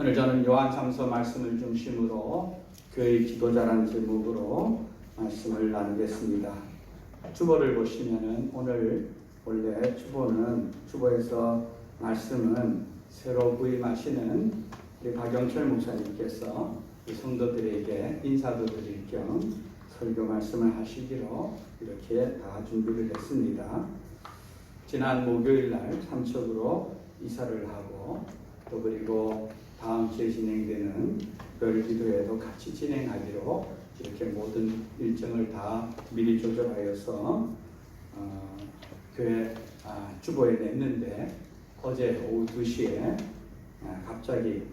오늘 저는 요한삼서 말씀을 중심으로 교회 기도자라는 제목으로 말씀을 나누겠습니다. 주보를 보시면은 오늘 원래 주보에서 말씀은 새로 부임하시는 우리 박영철 목사님께서 이 성도들에게 인사도 드릴 겸 설교 말씀을 하시기로 이렇게 다 준비를 했습니다. 지난 목요일 날 삼척으로 이사를 하고 또 그리고 다음 주에 진행되는 특별 기도회도 같이 진행하기로 이렇게 모든 일정을 다 미리 조절하여서 교회 주보에 냈는데 어제 오후 2시에 갑자기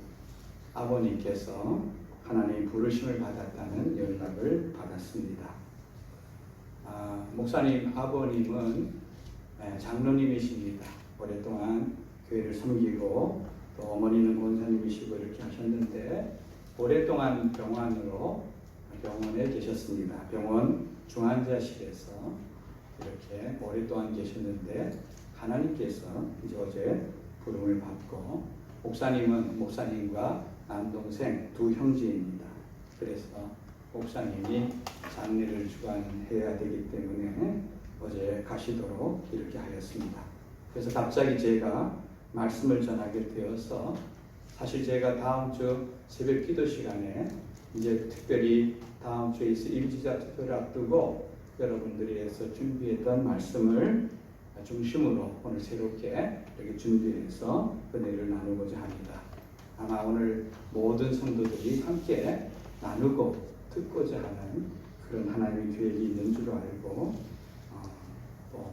아버님께서 하나님 부르심을 받았다는 연락을 받았습니다. 목사님 아버님은 장로님이십니다. 오랫동안 교회를 섬기고 또 어머니는 권사님이시고 이렇게 하셨는데 오랫동안 병원에 계셨습니다. 병원 중환자실에서 이렇게 오랫동안 계셨는데 하나님께서 이제 어제 부름을 받고 목사님은 목사님과 남동생 두 형제입니다. 그래서 목사님이 장례를 주관해야 되기 때문에 어제 가시도록 이렇게 하였습니다. 그래서 갑자기 제가 말씀을 전하게 되어서 사실 제가 다음 주 새벽 기도 시간에 이제 특별히 다음 주에 있을 임지자 투표를 앞두고 여러분들이 해서 준비했던 말씀을 중심으로 오늘 새롭게 이렇게 준비해서 은혜를 나누고자 합니다. 아마 오늘 모든 성도들이 함께 나누고 듣고자 하는 그런 하나님의 계획이 있는 줄 알고 또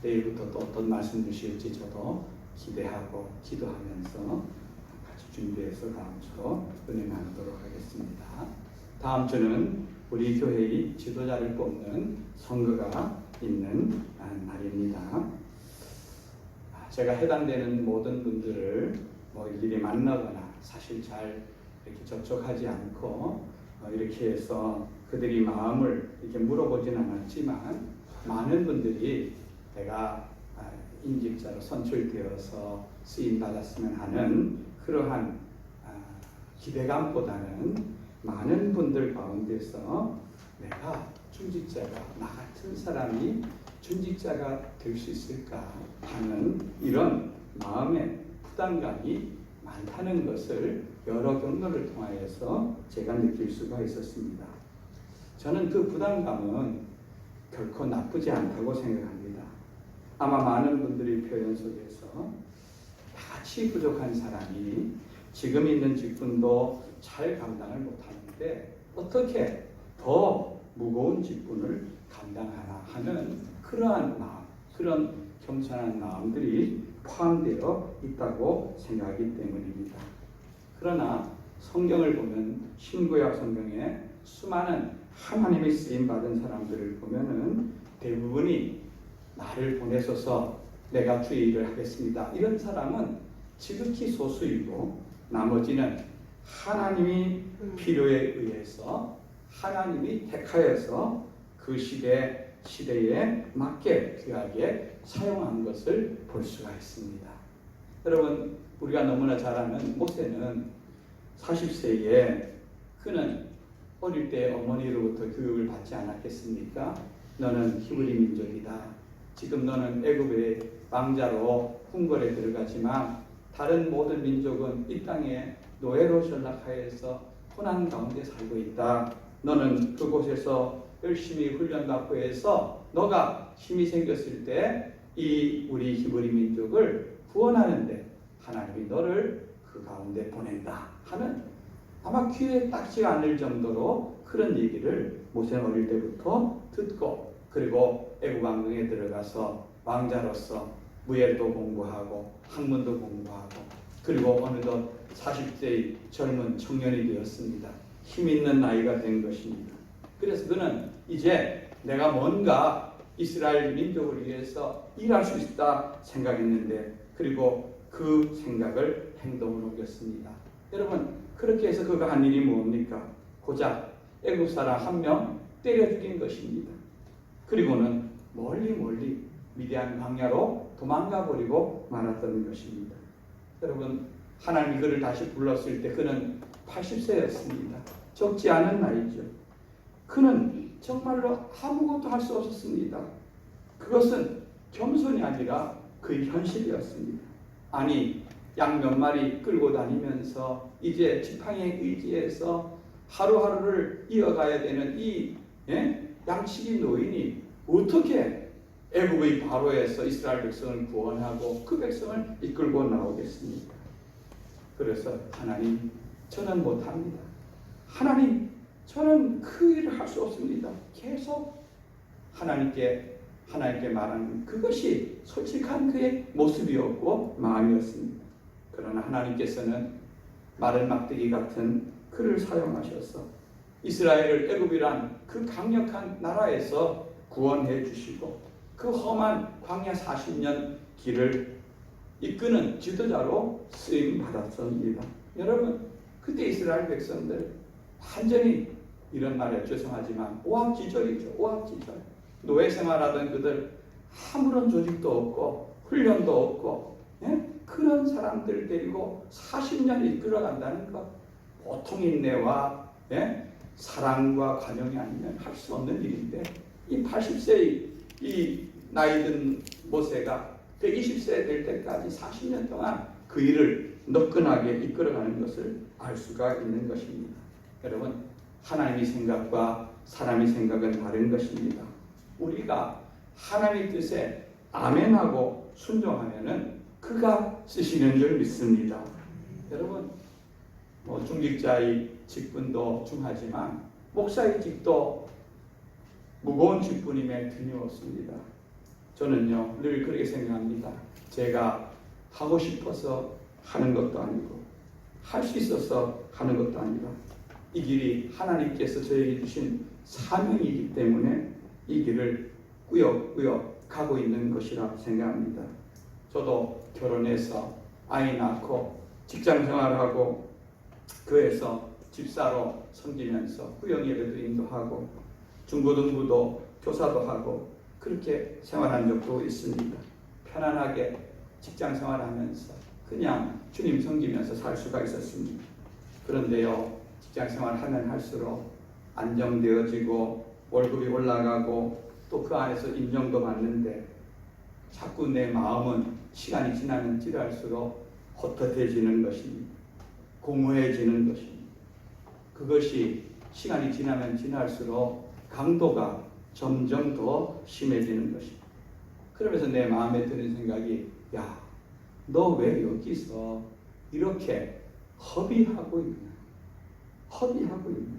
내일부터 또 어떤 말씀 주실지 저도 기대하고 기도하면서 같이 준비해서 다음 주로 은혜 나누도록 하겠습니다. 다음 주는 우리 교회의 지도자를 뽑는 선거가 있는 날입니다. 제가 해당되는 모든 분들을 일일이 만나거나 사실 잘 이렇게 접촉하지 않고 이렇게 해서 그들이 마음을 이렇게 물어보지는 않았지만 많은 분들이 내가 임직자로 선출되어서 쓰임 받았으면 하는 그러한 기대감보다는 많은 분들 가운데서 내가 중직자가 나 같은 사람이 중직자가 될 수 있을까 하는 이런 마음의 부담감이 많다는 것을 여러 경로를 통하여서 제가 느낄 수가 있었습니다. 저는 그 부담감은 결코 나쁘지 않다고 생각합니다. 아마 많은 분들의 표현 속에서 같이 부족한 사람이 지금 있는 직분도 잘 감당을 못하는데 어떻게 더 무거운 직분을 감당하나 하는 그러한 마음, 그런 겸손한 마음들이 포함되어 있다고 생각하기 때문입니다. 그러나 성경을 보면 신구약 성경에 수많은 하나님의 쓰임받은 사람들을 보면은 대부분이 나를 보내소서 내가 주의 일을 하겠습니다. 이런 사람은 지극히 소수이고 나머지는 하나님이 필요에 의해서 하나님이 택하여서 그 시대에 맞게 귀하게 사용한 것을 볼 수가 있습니다. 여러분 우리가 너무나 잘 아는 모세는 40세에 그는 어릴 때 어머니로부터 교육을 받지 않았겠습니까? 너는 히브리 민족이다. 지금 너는 애굽의 왕자로 궁궐에 들어가지만 다른 모든 민족은 이 땅에 노예로 전락하여서 고난 가운데 살고 있다. 너는 그곳에서 열심히 훈련받고 해서 너가 힘이 생겼을 때 이 우리 히브리 민족을 구원하는데 하나님이 너를 그 가운데 보낸다 하는 아마 귀에 딱지가 않을 정도로 그런 얘기를 모세는 어릴 때부터 듣고 그리고 애굽 왕궁에 들어가서 왕자로서 무예도 공부하고 학문도 공부하고 그리고 어느덧 40세의 젊은 청년이 되었습니다. 힘 있는 나이가 된 것입니다. 그래서 그는 이제 내가 뭔가 이스라엘 민족을 위해서 일할 수 있다 생각했는데 그리고 그 생각을 행동으로 옮겼습니다. 여러분 그렇게 해서 그가 한 일이 뭡니까? 고작 애굽 사람 한 명 때려 죽인 것입니다. 그리고는 멀리 미디안 광야로 도망가 버리고 말았던 것입니다. 여러분 하나님이 그를 다시 불렀을 때 그는 80세였습니다. 적지 않은 나이죠. 그는 정말로 아무것도 할 수 없었습니다. 그것은 겸손이 아니라 그의 현실이었습니다. 아니, 양 몇 마리 끌고 다니면서 이제 지팡이에 의지해서 하루하루를 이어가야 되는 이 양치기 노인이 어떻게 애국의 바로에서 이스라엘 백성을 구원하고 그 백성을 이끌고 나오겠습니까? 그래서 하나님, 저는 못합니다. 하나님, 저는 그 일을 할 수 없습니다. 계속 하나님께 말하는 그것이 솔직한 그의 모습이었고 마음이었습니다. 그러나 하나님께서는 마른 막대기 같은 그를 사용하셔서 이스라엘을 애굽이란 그 강력한 나라에서 구원해 주시고 그 험한 광야 40년 길을 이끄는 지도자로 쓰임 받았습니다. 여러분, 그때 이스라엘 백성들 완전히 이런 말에 죄송하지만 오합지졸이죠. 오합지졸. 노예 생활하던 그들 아무런 조직도 없고 훈련도 없고 그런 사람들 데리고 40년 이끌어간다는 것, 보통 인내와 사랑과 관용이 아니면 할 수 없는 일인데 이 80세의 이 나이든 모세가 120세 될 때까지 40년 동안 그 일을 너끈하게 이끌어가는 것을 알 수가 있는 것입니다. 여러분, 하나님의 생각과 사람의 생각은 다른 것입니다. 우리가 하나님의 뜻에 아멘하고 순종하면은 그가 쓰시는 줄 믿습니다. 여러분, 중직자의 직분도 중하지만 목사의 직도 무거운 직분임에 드리웠습니다. 저는요 늘 그렇게 생각합니다. 제가 하고 싶어서 하는 것도 아니고 할 수 있어서 하는 것도 아니라 이 길이 하나님께서 저에게 주신 사명이기 때문에 이 길을 꾸역꾸역 가고 있는 것이라 생각합니다. 저도 결혼해서 아이 낳고 직장 생활하고 교회에서 집사로 섬기면서 구역 예배도 인도하고 중고등부도 교사도 하고 그렇게 생활한 적도 있습니다. 편안하게 직장 생활하면서 그냥 주님 섬기면서 살 수가 있었습니다. 그런데요, 직장 생활하면 할수록 안정되어지고 월급이 올라가고 또 그 안에서 인정도 받는데 자꾸 내 마음은 시간이 지나면 지날수록 헛헛해지는 것입니다. 공허해지는 것입니다. 그것이 시간이 지나면 지날수록 강도가 점점 더 심해지는 것입니다. 그러면서 내 마음에 드는 생각이, 야, 너 왜 여기서 이렇게 허비하고 있냐? 허비하고 있냐?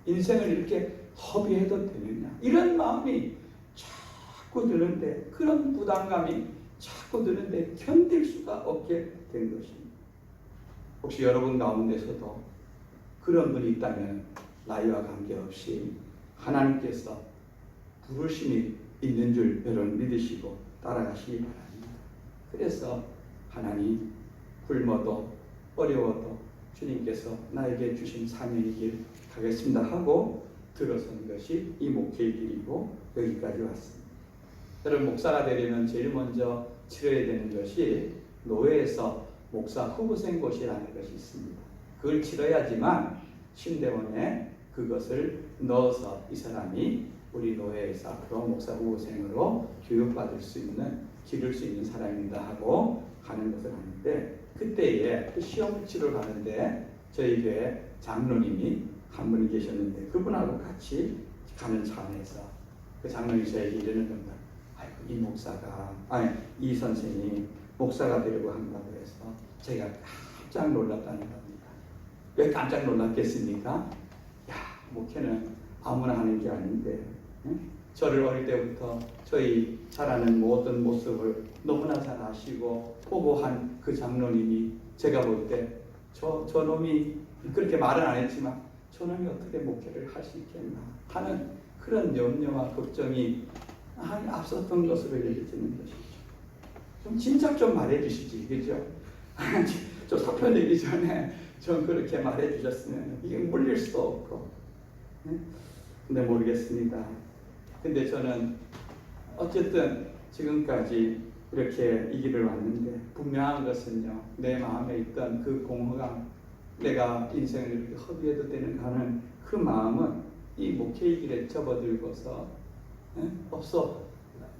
인생을 이렇게 허비해도 되느냐? 이런 마음이 자꾸 드는데, 그런 부담감이 자꾸 드는데 견딜 수가 없게 된 것입니다. 혹시 여러분 가운데서도 그런 분이 있다면 나이와 관계없이 하나님께서 부르심이 있는 줄 여러분 믿으시고 따라가시기 바랍니다. 그래서 하나님, 굶어도 어려워도 주님께서 나에게 주신 사명의 길 가겠습니다 하고 들어선 것이 이 목회의 길이고 여기까지 왔습니다. 여러분, 목사가 되려면 제일 먼저 치러야 되는 것이 노예에서 목사 후보생고시라는 것이 있습니다. 그걸 치러야지만 신대원에 그것을 넣어서 이 사람이 우리 노예에서 앞으로 목사 후보생으로 교육받을 수 있는, 기를 수 있는 사람이다 하고 가는 것을 하는데, 그때에 그 시험을 치러 가는데 저희 교회 장로님이 한 분이 계셨는데 그분하고 같이 가는 차 안에서 그 장로님이 저에게 이러는 겁니다. 이 선생이 목사가 되려고 한다고 해서 제가 깜짝 놀랐다는 겁니다. 왜 깜짝 놀랐겠습니까? 야, 목회는 아무나 하는 게 아닌데, 저를 어릴 때부터 저희 자라는 모든 모습을 너무나 잘 아시고 보고한 그 장로님이 제가 볼 때 저 놈이, 그렇게 말은 안 했지만 저 놈이 어떻게 목회를 할 수 있겠나 하는 그런 염려와 걱정이 앞섰던 것으로 여겨지는 것이죠. 좀 진작 좀 말해 주시지, 그죠? 저 사표 내기 전에 좀 그렇게 말해 주셨으면 이게 물릴 수도 없고. 근데 모르겠습니다. 근데 저는 어쨌든 지금까지 이렇게 이 길을 왔는데 분명한 것은요, 내 마음에 있던 그 공허감, 내가 인생을 이렇게 허비해도 되는 하는 그 마음은 이 목회의 길에 접어들고서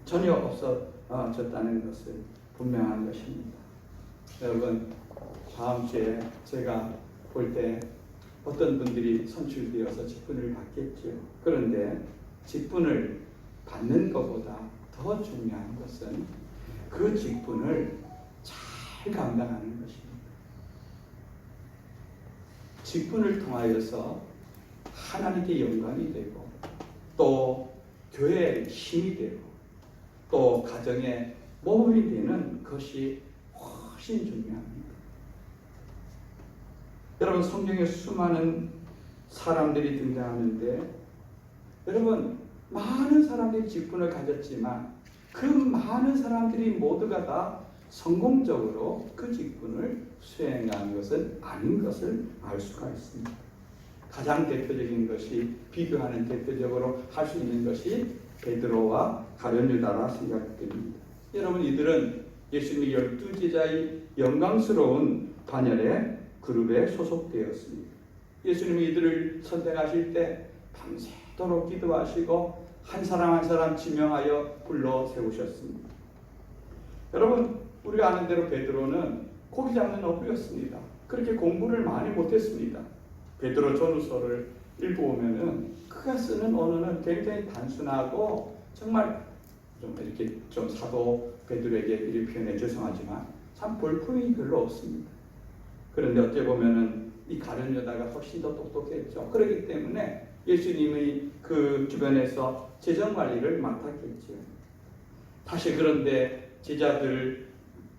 전혀 없어졌다는 것을 분명한 것입니다. 여러분, 다음 주에 제가 볼 때 어떤 분들이 선출되어서 직분을 받겠죠. 그런데 직분을 받는 것보다 더 중요한 것은 그 직분을 잘 감당하는 것입니다. 직분을 통하여서 하나님께 영광이 되고 또 교회의 힘이 되고 또 가정의 모범이 되는 것이 훨씬 중요합니다. 여러분, 성경에 수많은 사람들이 등장하는데 여러분, 많은 사람들이 직분을 가졌지만 그 많은 사람들이 모두가 다 성공적으로 그 직분을 수행한 것은 아닌 것을 알 수가 있습니다. 가장 대표적인 것이, 비교하는 대표적으로 할 수 있는 것이 베드로와 가룟 유다라 생각됩니다. 여러분, 이들은 예수님의 12제자의 영광스러운 반열의 그룹에 소속되었습니다. 예수님이 이들을 선택하실 때 밤새도록 기도하시고 한 사람 한 사람 지명하여 불러 세우셨습니다. 여러분, 우리가 아는 대로 베드로는 고기 잡는 어부였습니다. 그렇게 공부를 많이 못했습니다. 베드로 전후서를 읽어보면은 그가 쓰는 언어는 굉장히 단순하고 정말 좀 사도 베드로에게 이렇게 표현해 죄송하지만 참 볼품이 별로 없습니다. 그런데 어째 보면은 이 가룟 유다가 훨씬 더 똑똑했죠. 그렇기 때문에 예수님의 그 주변에서 재정 관리를 맡았겠죠. 다시 그런데 제자들의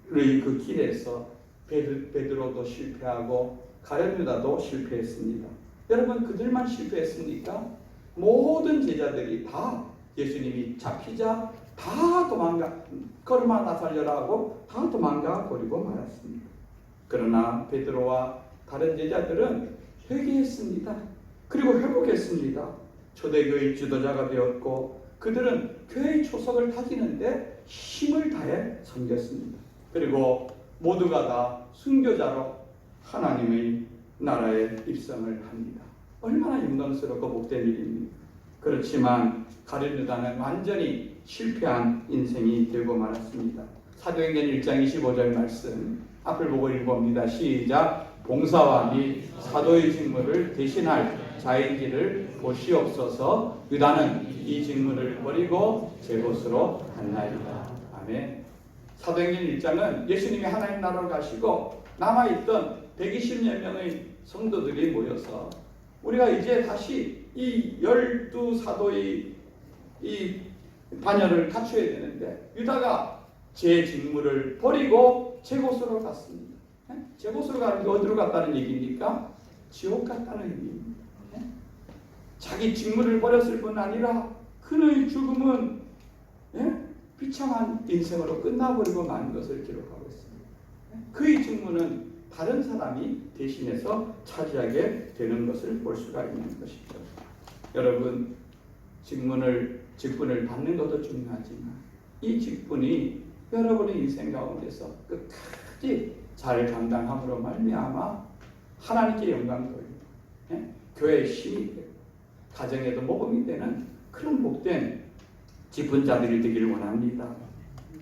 그 길에서 베드로도 실패하고 가룟 유다도 실패했습니다. 여러분, 그들만 실패했습니까? 모든 제자들이 다 예수님이 잡히자 다 걸음아 다 살려라 하고 다 도망가 버리고 말았습니다. 그러나 베드로와 다른 제자들은 회개했습니다. 그리고 회복했습니다. 초대교회 지도자가 되었고 그들은 교회의 초석을 다지는데 힘을 다해 섬겼습니다. 그리고 모두가 다 순교자로 하나님의 나라에 입성을 합니다. 얼마나 영광스럽고 복된 일입니까? 그렇지만 가룟 유다는 완전히 실패한 인생이 되고 말았습니다. 사도행전 1장 25절 말씀 앞을 보고 읽어봅니다. 시작. 봉사와 및 사도의 직무를 대신할 자인지를 보시옵소서. 유다는 이 직무를 버리고 제 곳으로 갔나이다. 아멘. 사도행전 1장은 예수님이 하나님 나라로 가시고 남아있던 120여 명의 성도들이 모여서 우리가 이제 다시 이 12사도의 이 반열을 갖춰야 되는데 유다가 제 직무를 버리고 제 곳으로 갔습니다. 제 곳으로 가는 게 어디로 갔다는 얘기입니까? 지옥 갔다는 얘기입니다. 자기 직무를 버렸을 뿐 아니라 그의 죽음은 비참한 인생으로 끝나버리고 마는 것을 기록하고 있습니다. 그의 직무는 다른 사람이 대신해서 차지하게 되는 것을 볼 수가 있는 것이죠. 여러분, 직분을 받는 것도 중요하지만 이 직분이 여러분의 인생 가운데서 끝까지 잘 감당함으로 말미암아 하나님께 영광 돌리고 교회의 힘이 되고 가정에도 모범이 되는 그런 복된 직분자들이 되기를 원합니다.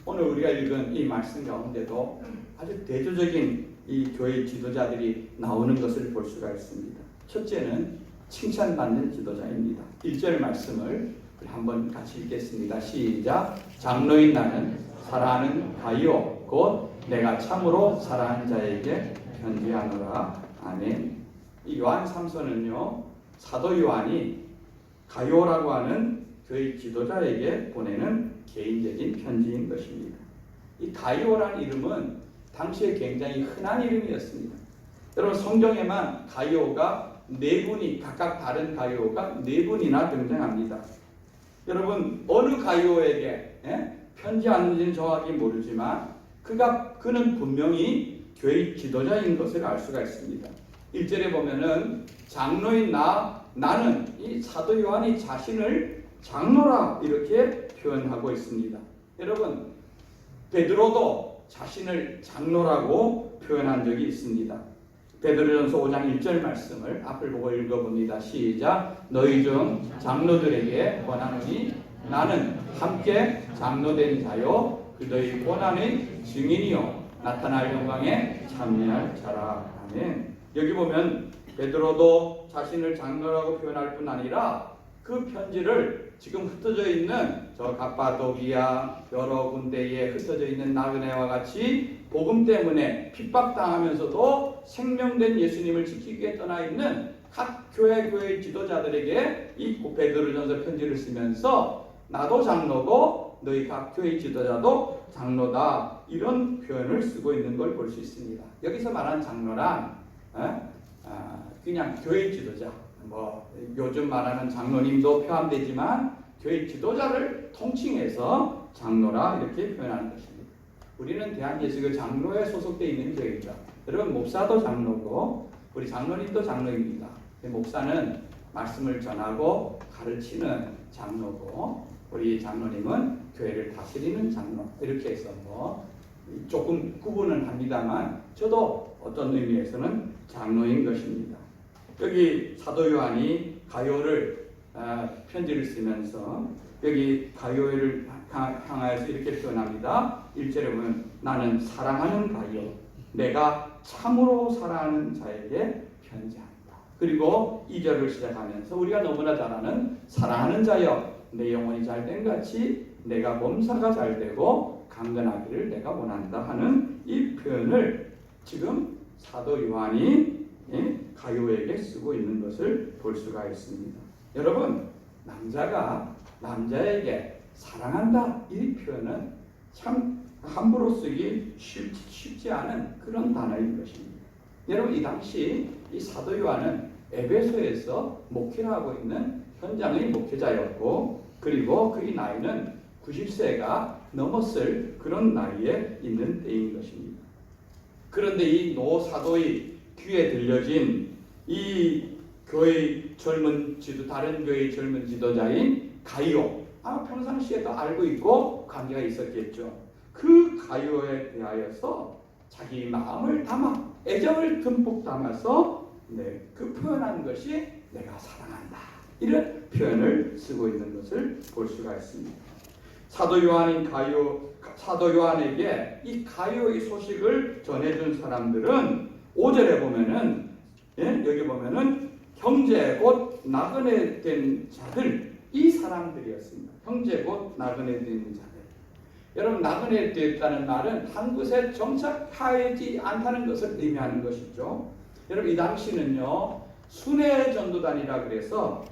오늘 우리가 읽은 이 말씀 가운데도 아주 대조적인 이 교회 지도자들이 나오는 것을 볼 수가 있습니다. 첫째는 칭찬받는 지도자입니다. 1절 말씀을 한번 같이 읽겠습니다. 시작. 장로인 나는 사랑하는 가이오 곧 내가 참으로 사랑하는 자에게 편지하노라. 아멘. 이 요한 3서는요, 사도 요한이 가이오라고 하는 교회 지도자에게 보내는 개인적인 편지인 것입니다. 이 가이오라는 이름은 당시에 굉장히 흔한 이름이었습니다. 여러분, 성경에만 가이오가 4분이 각각 다른 가이오가 4분이나 등장합니다. 여러분, 어느 가이오에게 편지하는지는 정확히 모르지만 그는 분명히 교회 지도자인 것을 알 수가 있습니다. 1절에 보면은 장로인 나는 이 사도 요한이 자신을 장로라 이렇게 표현하고 있습니다. 여러분, 베드로도 자신을 장로라고 표현한 적이 있습니다. 베드로전서 5장 1절 말씀을 앞을 보고 읽어봅니다. 시작. 너희 중 장로들에게 권하노니 나는 함께 장로된 자요 그 너희 고난의 증인이요 나타날 영광에 참여할 자라. 아멘. 여기 보면 베드로도 자신을 장로라고 표현할 뿐 아니라 그 편지를 지금 흩어져 있는 저 갑바도기아 여러 군데에 흩어져 있는 나그네와 같이 복음 때문에 핍박당하면서도 생명된 예수님을 지키기 위해 떠나 있는 각 교회의 지도자들에게 이 베드로전서 편지를 쓰면서 나도 장로고 너희 각 교회 지도자도 장로다 이런 표현을 쓰고 있는 걸 볼 수 있습니다. 여기서 말한 장로란 그냥 교회 지도자, 뭐 요즘 말하는 장로님도 포함되지만 교회 지도자를 통칭해서 장로라 이렇게 표현하는 것입니다. 우리는 대한예수교 장로에 소속되어 있는 교회입니다. 여러분 목사도 장로고 우리 장로님도 장로입니다. 목사는 말씀을 전하고 가르치는 장로고 우리 장로님은 교회를 다스리는 장로 이렇게 해서 뭐 조금 구분은 합니다만 저도 어떤 의미에서는 장로인 것입니다. 여기 사도 요한이 가요를 편지를 쓰면서 여기 가요를 향하여서 이렇게 표현합니다. 1절에 보면 나는 사랑하는 가요 내가 참으로 사랑하는 자에게 편지한다. 그리고 2절을 시작하면서 우리가 너무나 잘 아는 사랑하는 자여 내 영혼이 잘된 같이 내가 몸사가 잘되고 강건하기를 내가 원한다 하는 이 표현을 지금 사도 요한이 가요에게 쓰고 있는 것을 볼 수가 있습니다. 여러분 남자가 남자에게 사랑한다 이 표현은 참 함부로 쓰기 쉽지 않은 그런 단어인 것입니다. 여러분 이 당시 이 사도 요한은 에베소에서 목회를 하고 있는 현장의 목회자였고 그리고 그의 나이는 90세가 넘었을 그런 나이에 있는 때인 것입니다. 그런데 이 노 사도의 귀에 들려진 이 교회 젊은 다른 교회의 젊은 지도자인 가이오 아마 평상시에도 알고 있고 관계가 있었겠죠. 그 가이오에 대하여서 자기 마음을 담아 애정을 듬뿍 담아서 그 표현한 것이 내가 사랑한다 이런 표현을 쓰고 있는 것을 볼 수가 있습니다. 사도 요한에게 이 가요의 소식을 전해준 사람들은 5절에 보면은 여기 보면은 형제 곧 나그네 된 자들 이 사람들이었습니다. 형제 곧 나그네 된 자들. 여러분 나그네 됐다는 말은 한 곳에 정착하지 않다는 것을 의미하는 것이죠. 여러분 이 당시는요 순회 전도단이라 그래서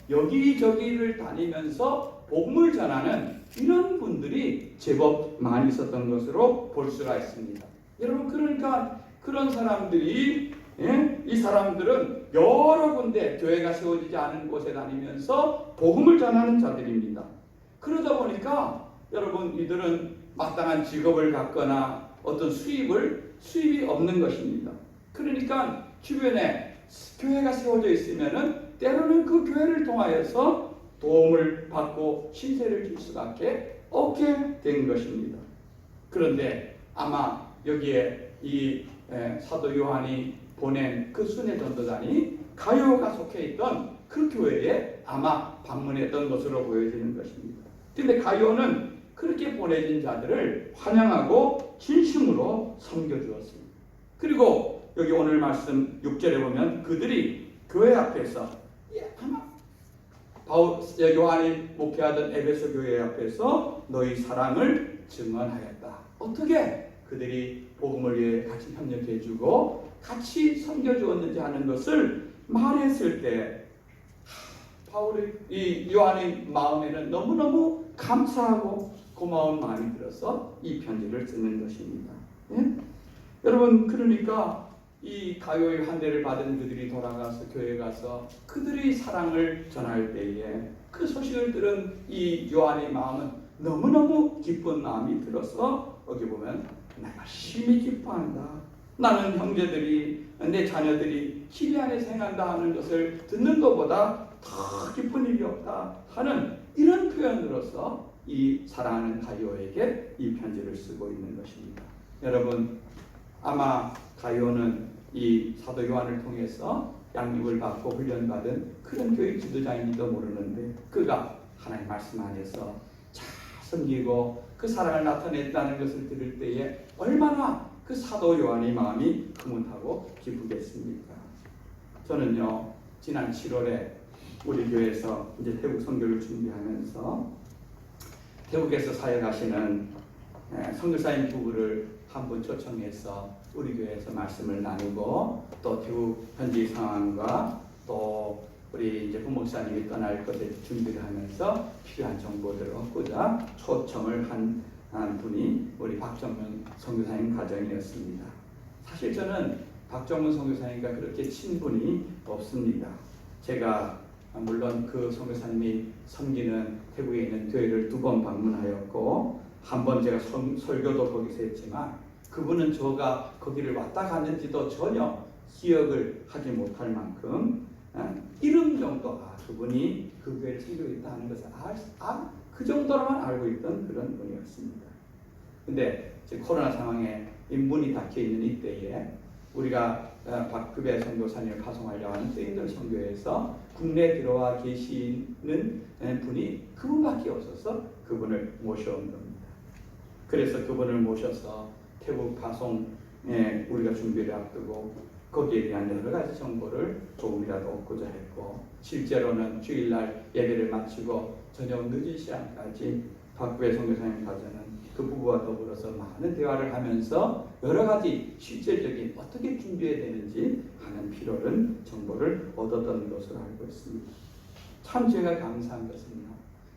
여기저기를 다니면서 복음을 전하는 이런 분들이 제법 많이 있었던 것으로 볼 수가 있습니다. 여러분 그러니까 그런 사람들이 이 사람들은 여러 군데 교회가 세워지지 않은 곳에 다니면서 복음을 전하는 자들입니다. 그러다 보니까 여러분 이들은 마땅한 직업을 갖거나 어떤 수입이 없는 것입니다. 그러니까 주변에 교회가 세워져 있으면은 때로는 그 교회를 통하여서 도움을 받고 신세를 질 수밖에 없게 된 것입니다. 그런데 아마 여기에 이 사도 요한이 보낸 그 순회 전도단이 가요가 속해 있던 그 교회에 아마 방문했던 것으로 보여지는 것입니다. 그런데 가요는 그렇게 보내진 자들을 환영하고 진심으로 섬겨주었습니다. 그리고 여기 오늘 말씀 6절에 보면 그들이 교회 앞에서 아마 요한이 목회하던 에베소 교회 앞에서 너희 사랑을 증언하였다. 어떻게 그들이 복음을 위해 같이 협력해주고 같이 섬겨주었는지 하는 것을 말했을 때 이 요한의 마음에는 너무너무 감사하고 고마운 마음이 들어서 이 편지를 쓰는 것입니다. 여러분 그러니까 이 가요의 환대를 받은 그들이 돌아가서 교회에 가서 그들의 사랑을 전할 때에 그 소식을 들은 이 요한의 마음은 너무너무 기쁜 마음이 들어서 여기 보면 내가 심히 기뻐한다. 나는 형제들이 내 자녀들이 시리 안에 생한다 하는 것을 듣는 것보다 더 기쁜 일이 없다 하는 이런 표현으로서 이 사랑하는 가요에게 이 편지를 쓰고 있는 것입니다. 여러분, 아마 가요는 이 사도 요한을 통해서 양육을 받고 훈련받은 그런 교육 지도자인지도 모르는데, 그가 하나님 말씀 안에서 잘 섬기고 그 사랑을 나타냈다는 것을 들을 때에 얼마나 그 사도 요한의 마음이 흐뭇하고 기쁘겠습니까? 저는요, 지난 7월에 우리 교회에서 이제 태국 선교를 준비하면서 태국에서 사역하시는 선교사님 부부를 한 분 초청해서 우리 교회에서 말씀을 나누고, 또 태국 현지 상황과 또 우리 이제 부목사님이 떠날 것에 준비를 하면서 필요한 정보들을 얻고자 초청을 한 분이 우리 박정문 선교사님 가정이었습니다. 사실 저는 박정문 선교사님과 그렇게 친분이 없습니다. 제가 물론 그 선교사님이 섬기는 태국에 있는 교회를 2번 방문하였고, 한 번 제가 설교도 거기서 했지만, 그분은 저가 거기를 왔다 갔는지도 전혀 기억을 하지 못할 만큼 이름 정도 그분이 그 교회를 섬기고 있다 하는 것을 그 정도로만 알고 있던 그런 분이었습니다. 근데 코로나 상황에 문이 닫혀 있는 이때에 우리가 박급의 선교사님을 파송하려고 하는 뜨인들 선교에서 국내에 들어와 계시는 분이 그분밖에 없어서 그분을 모셔온 겁니다. 그래서 그분을 모셔서 태국 파송에 우리가 준비를 앞두고 거기에 대한 여러 가지 정보를 조금이라도 얻고자 했고, 실제로는 주일날 예배를 마치고 저녁 늦은 시간까지 박구의 선교사님 가정은 그 부부와 더불어서 많은 대화를 하면서 여러 가지 실질적인 어떻게 준비해야 되는지 하는 필요한 정보를 얻었던 것으로 알고 있습니다. 참 제가 감사한 것은요,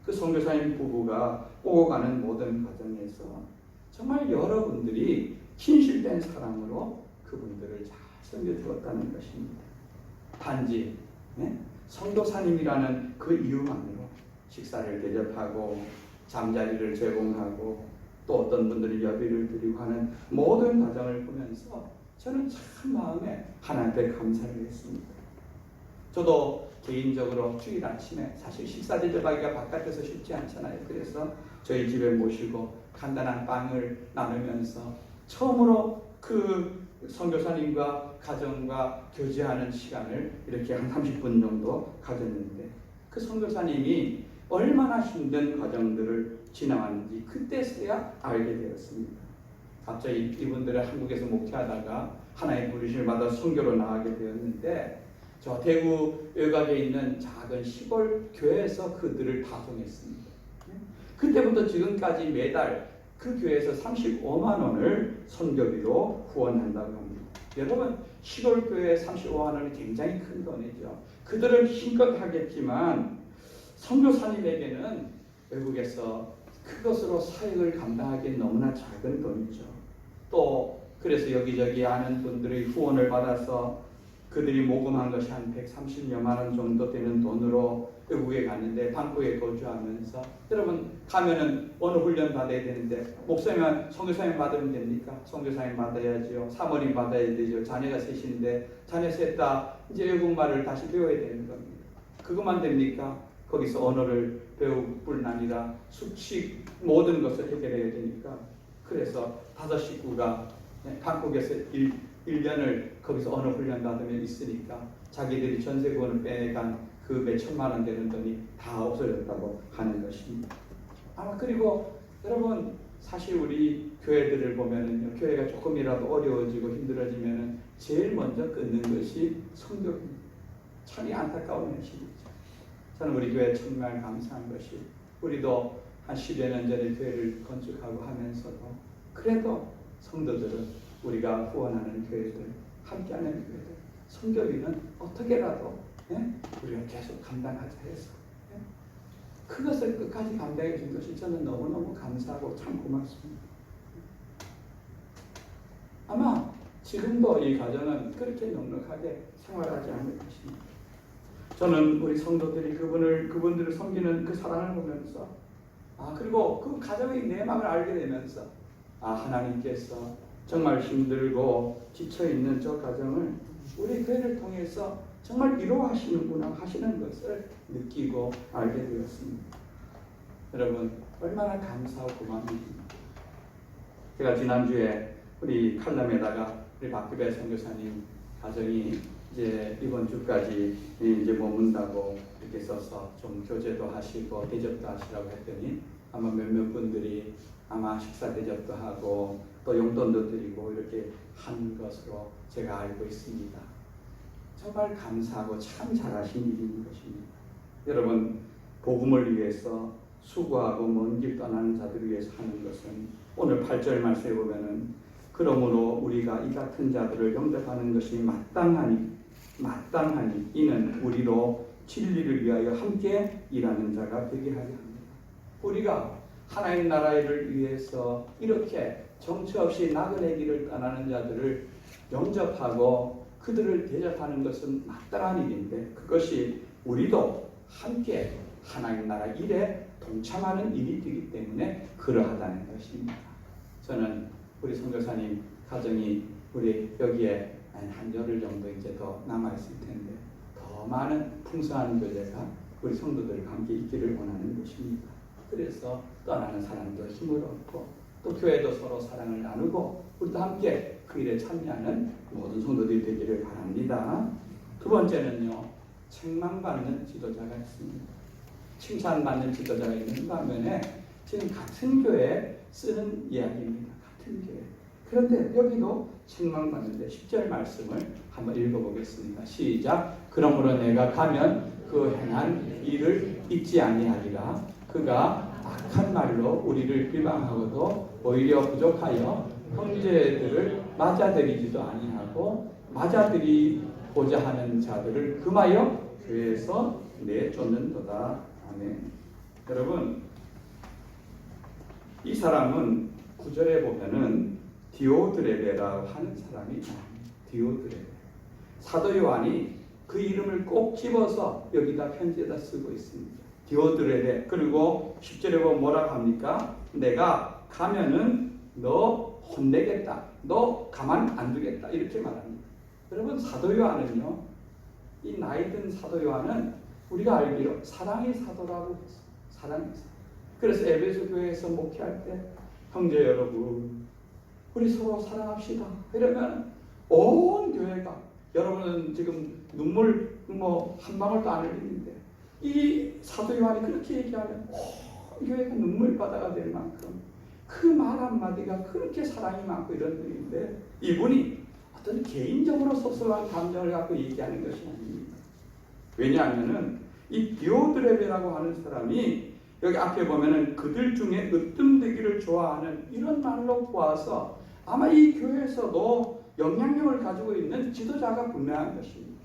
그 선교사님 부부가 오고 가는 모든 과정에서 정말 여러분들이 진실된 사랑으로 그분들을 잘 섬겨주었다는 것입니다. 단지 선교사님이라는 그 이유만으로 식사를 대접하고 잠자리를 제공하고 또 어떤 분들이 여비를 드리고 하는 모든 과정을 보면서 저는 참 마음에 하나님께 감사를 했습니다. 저도 개인적으로 주일 아침에 사실 식사 대접하기가 바깥에서 쉽지 않잖아요. 그래서 저희 집에 모시고 간단한 빵을 나누면서 처음으로 그 선교사님과 가정과 교제하는 시간을 이렇게 한 30분 정도 가졌는데, 그 선교사님이 얼마나 힘든 과정들을 지나왔는지 그때서야 알게 되었습니다. 갑자기 이분들은 한국에서 목회하다가 하나의 부르심을 받아 선교로 나가게 되었는데, 저 대구 외곽에 있는 작은 시골 교회에서 그들을 파송했습니다. 그때부터 지금까지 매달 그 교회에서 35만 원을 선교비로 후원한다고 합니다. 여러분, 시골 교회에 35만 원이 굉장히 큰 돈이죠. 그들은 힘껏 하겠지만 선교사님에게는 외국에서 그것으로 사역을 감당하기엔 너무나 작은 돈이죠. 또 그래서 여기저기 아는 분들의 후원을 받아서 그들이 모금한 것이 한 130여만 원 정도 되는 돈으로 외국에 갔는데, 방콕에 거주하면서 여러분 가면은 어느 훈련 받아야 되는데, 목사님 선교사님 받으면 됩니까? 선교사님 받아야죠. 사모님 받아야 되죠. 자녀가 셋인데 자녀 셋 다 이제 외국말을 다시 배워야 되는 겁니다. 그것만 됩니까? 거기서 언어를 배울 뿐 아니라 숙식 모든 것을 해결해야 되니까, 그래서 5 식구가 방콕에서 1년을 거기서 언어 훈련 받으면 있으니까 자기들이 전세금을 빼간 그 몇천만 원 되는 돈이 다 없어졌다고 하는 것입니다. 그리고 여러분, 사실 우리 교회들을 보면은요, 교회가 조금이라도 어려워지고 힘들어지면은 제일 먼저 끊는 것이 성교입니다. 참이 안타까운 현실이죠. 저는 우리 교회 정말 감사한 것이, 우리도 한 10여 년 전에 교회를 건축하고 하면서도 그래도 성도들은 우리가 후원하는 교회들, 함께하는 교회들, 성교비는 어떻게라도 우리가 계속 감당하자 해서 그것을 끝까지 감당해 준 것이 저는 너무너무 감사하고 참 고맙습니다. 아마 지금도 이 가정은 그렇게 넉넉하게 생활하지 않을 것입니다. 저는 우리 성도들이 그분들을 섬기는 그 사랑을 보면서, 그리고 그 가정의 내막을 알게 되면서, 하나님께서 정말 힘들고 지쳐있는 저 가정을 우리 교회를 통해서 정말 위로하시는구나 하시는 것을 느끼고 알게 되었습니다. 여러분, 얼마나 감사하고 고마움입니까? 제가 지난주에 우리 칼럼에다가 우리 박규배 선교사님 가정이 이제 이번 주까지 이제 머문다고 이렇게 써서 좀 교제도 하시고 대접도 하시라고 했더니 아마 몇몇 분들이 아마 식사 대접도 하고 또 용돈도 드리고 이렇게 한 것으로 제가 알고 있습니다. 정말 감사하고 참 잘하신 일인 것입니다. 여러분, 복음을 위해서 수고하고 먼 길 떠나는 자들을 위해서 하는 것은 오늘 8절 말씀에 보면은 그러므로 우리가 이 같은 자들을 영접하는 것이 마땅하니 이는 우리로 진리를 위하여 함께 일하는 자가 되게 하려 합니다. 우리가 하나님 나라를 위해서 이렇게 정처 없이 나그네 길을 떠나는 자들을 영접하고 그들을 대접하는 것은 마땅한 일인데 그것이 우리도 함께 하나님 나라 일에 동참하는 일이 되기 때문에 그러하다는 것입니다. 저는 우리 선교사님 가정이 우리 여기에 한 열흘 정도 이제 더 남아있을 텐데 더 많은 풍성한 교제가 우리 성도들과 함께 있기를 원하는 것입니다. 그래서 떠나는 사람도 힘을 얻고 또 교회도 서로 사랑을 나누고 우리도 함께 그 일에 참여하는 모든 성도들이 되기를 바랍니다. 두 번째는요, 책망받는 지도자가 있습니다. 칭찬받는 지도자가 있는 반면에 지금 같은 교회에 쓰는 이야기입니다. 같은 교회. 그런데 여기도 책망받는데 10절 말씀을 한번 읽어보겠습니다. 시작. 그러므로 내가 가면 그 행한 일을 잊지 아니하리라. 그가 악한 말로 우리를 비방하고도 오히려 부족하여 형제들을 맞아들이지도 아니하고 맞아들이고자 하는 자들을 금하여 교회에서 내쫓는도다. 아멘. 여러분, 이 사람은 9절에 보면은 디오드레베라고 하는 사람이 나옵니다. 디오드레베. 사도 요한이 그 이름을 꼭 집어서 여기다 편지에다 쓰고 있습니다. 디오드레베. 그리고 10절에 보면 뭐라고 합니까? 내가 가면은 너 혼내겠다. 너 가만 안 두겠다. 이렇게 말합니다. 여러분, 사도 요한은요, 이 나이 든 사도 요한은 우리가 알기로 사랑의 사도라고 했어요. 사랑의 사도. 그래서 에베소 교회에서 목회할 때 형제 여러분, 우리 서로 사랑합시다. 이러면 온 교회가, 여러분은 지금 눈물 한 방울도 안 흘리는데 이 사도 요한이 그렇게 얘기하면 온 교회가 눈물바다가 될 만큼 그 말 한마디가 그렇게 사랑이 많고 이런 분인데 이분이 어떤 개인적으로 소소한 감정을 갖고 얘기하는 것이 아닙니다. 왜냐하면은 이 디오드레베라고 하는 사람이 여기 앞에 보면은 그들 중에 으뜸되기를 좋아하는 이런 말로 보아서 아마 이 교회에서도 영향력을 가지고 있는 지도자가 분명한 것입니다.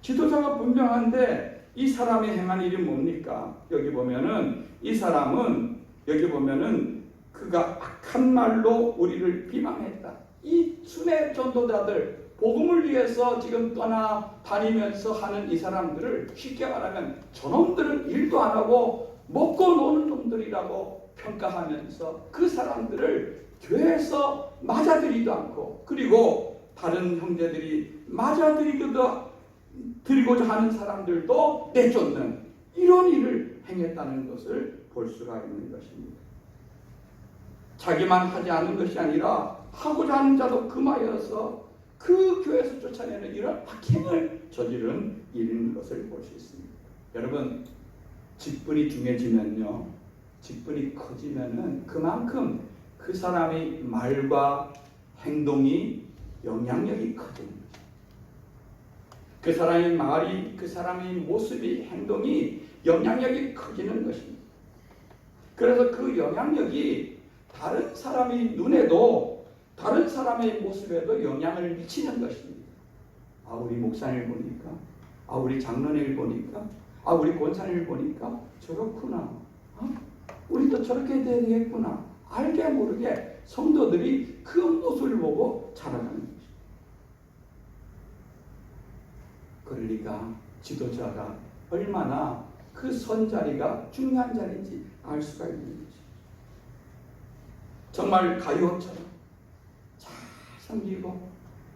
지도자가 분명한데 이 사람이 행한 일이 뭡니까? 여기 보면은 이 사람은 여기 보면은 그가 악한 말로 우리를 비방했다. 이 순회 전도자들 복음을 위해서 지금 떠나다니면서 하는 이 사람들을 쉽게 말하면 저놈들은 일도 안 하고 먹고 노는 놈들이라고 평가하면서 그 사람들을 교회에서 맞아들이지도 않고 그리고 다른 형제들이 맞아들이고자 하는 사람들도 내쫓는 이런 일을 행했다는 것을 볼 수가 있는 것입니다. 자기만 하지 않은 것이 아니라 하고자 하는 자도 금하여서 그 교회에서 쫓아내는 이런 악행을 저지른 일인 것을 볼 수 있습니다. 여러분, 직분이 중해지면요, 직분이 커지면은 그만큼 그 사람의 말과 행동이 영향력이 커지는 거죠. 그 사람의 말이, 그 사람의 모습이, 행동이 영향력이 커지는 것입니다. 그래서 그 영향력이 다른 사람의 눈에도 다른 사람의 모습에도 영향을 미치는 것입니다. 아, 우리 목사님을 보니까, 아, 우리 장로님을 보니까, 아, 우리 권사님을 보니까 저렇구나. 우리도 저렇게 돼야 되겠구나. 알게 모르게 성도들이 그 모습을 보고 자라가는 것입니다. 그러니까 지도자가 얼마나 그 선자리가 중요한 자리인지 알 수가 있는 것입니다. 정말 가요처럼 잘 섬기고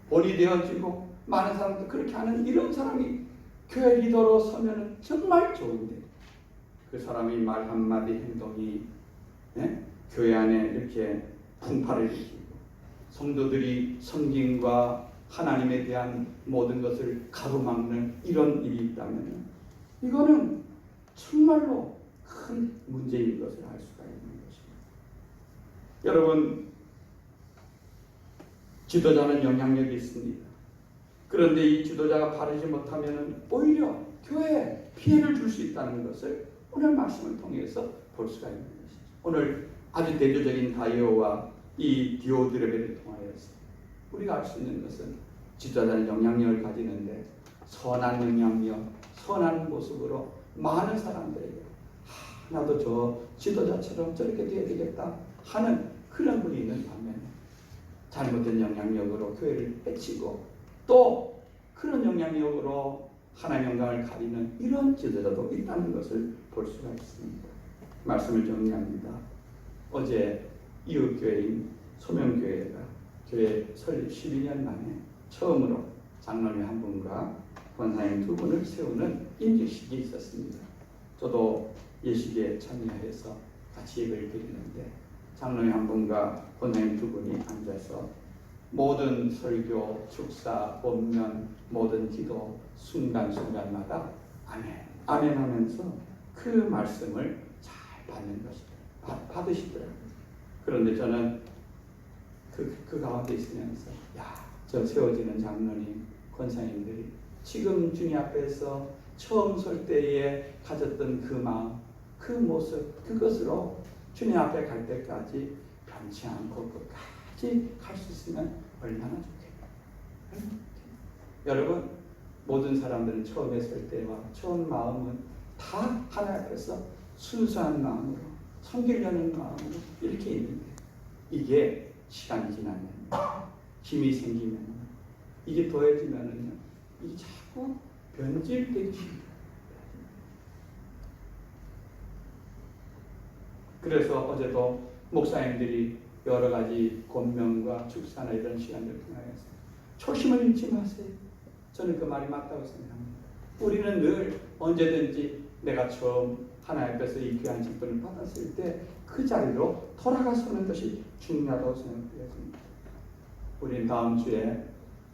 본이 되어지고 많은 사람들 그렇게 하는 이런 사람이 교회 리더로 서면 정말 좋은데 그 사람의 말 한마디 행동이 교회 안에 이렇게 풍파를 일으키고 성도들이 성경과 하나님에 대한 모든 것을 가로막는 이런 일이 있다면 이거는 정말로 큰 문제인 것을 알 수가 있는 것입니다. 여러분, 지도자는 영향력이 있습니다. 그런데 이 지도자가 바르지 못하면 오히려 교회에 피해를 줄 수 있다는 것을 오늘 말씀을 통해서 볼 수가 있는 것이죠. 오늘 아주 대조적인 가이오와 이 디오드레벨을 통하여서 우리가 알 수 있는 것은 지도자는 영향력을 가지는데 선한 영향력, 선한 모습으로 많은 사람들에게 나도 저 지도자처럼 저렇게 돼야 되겠다 하는 그런 분이 있는 반면에 잘못된 영향력으로 교회를 해치고 또 그런 영향력으로 하나님 영광을 가리는 이런 지도자도 있다는 것을 볼 수가 있습니다. 말씀을 정리합니다. 어제 이웃교회인 소명교회가 교회 설립 12년 만에 처음으로 장로님 한 분과 권사님 두 분을 세우는 임직식이 있었습니다. 저도 예식에 참여해서 같이 예배를 드리는데 장로님 한 분과 권사님 두 분이 앉아서 모든 설교, 축사, 본면, 모든 기도 순간순간마다 아멘, 아멘 하면서 그 말씀을 잘 받는 것이다. 받으시더라고요. 그런데 저는 그 가운데 있으면서 저 세워지는 장로님, 권사님들이 지금 주님 앞에서 처음 설 때에 가졌던 그 마음, 그 모습, 그것으로 주님 앞에 갈 때까지 변치 않고 끝까지 갈 수 있으면 얼마나 좋겠어요. 여러분, 모든 사람들은 처음에 설 때와 처음 마음은 다 하나님 앞에서 순수한 마음으로 섬기려는 마음으로 이렇게 있는데 이게 시간이 지나면 힘이 생기면 이게 더해지면은요 이게 자꾸 변질되기 시작해요. 그래서 어제도 목사님들이 여러 가지 권면과 축사나 이런 시간을 통해서 초심을 잃지 마세요. 저는 그 말이 맞다고 생각합니다. 우리는 늘 언제든지 내가 처음 하나님 앞에서 이 귀한 직분을 받았을 때 그 자리로 돌아가서는 것이 중요하다고 생각합니다. 우리는 다음 주에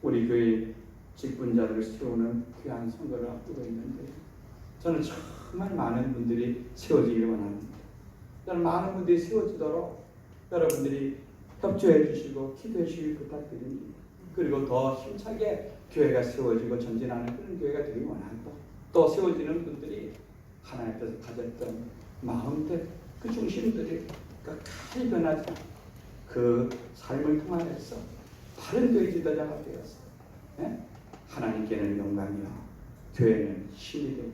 우리 교회 직분자들을 세우는 귀한 선거를 앞두고 있는데 저는 정말 많은 분들이 세워지기를 원합니다. 저는 많은 분들이 세워지도록 여러분들이 협조해 주시고 기도해 주시길 부탁드립니다. 그리고 더 힘차게 교회가 세워지고 전진하는 그런 교회가 되기 원하고 또 세워지는 분들이 하나님 앞에서 가졌던 마음들 그 중심들이 끝까지 변하지 그 삶을 통하여서 다른 교회 지도자가 되어서 하나님께는 영광이요 교회는 힘이 되고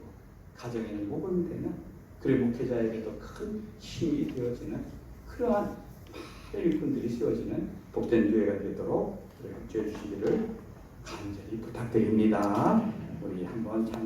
가정에는 복음이 되는 그리고 목회자에게도 큰 힘이 되어지는 그러한 많은 분들이 세워지는 복된 교회가 되도록 협조해 주시기를 간절히 부탁드립니다. 우리 한번